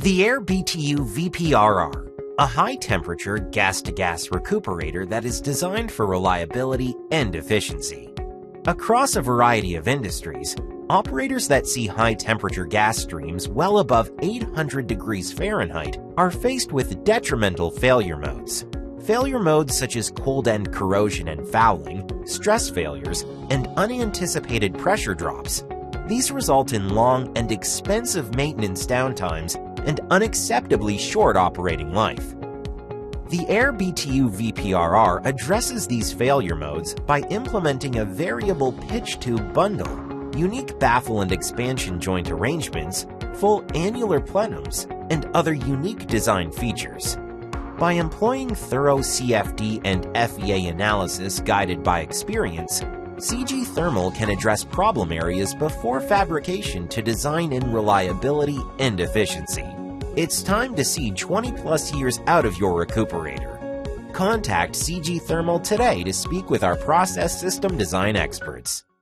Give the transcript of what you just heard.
The AirBTU VPRR, a high-temperature gas-to-gas recuperator that is designed for reliability and efficiency. Across a variety of industries, operators that see high-temperature gas streams well above 800 degrees Fahrenheit are faced with detrimental failure modes. Failure modes such as cold end corrosion and fouling, stress failures, and unanticipated pressure drops. These result in long and expensive maintenance downtimes and unacceptably short operating life. The AirBTU VPRR addresses these failure modes by implementing a variable pitch tube bundle, unique baffle and expansion joint arrangements, full annular plenums, and other unique design features. By employing thorough CFD and FEA analysis guided by experience, CG Thermal can address problem areas before fabrication to design in reliability and efficiency. It's time to see 20+ years out of your recuperator. Contact CG Thermal today to speak with our process system design experts.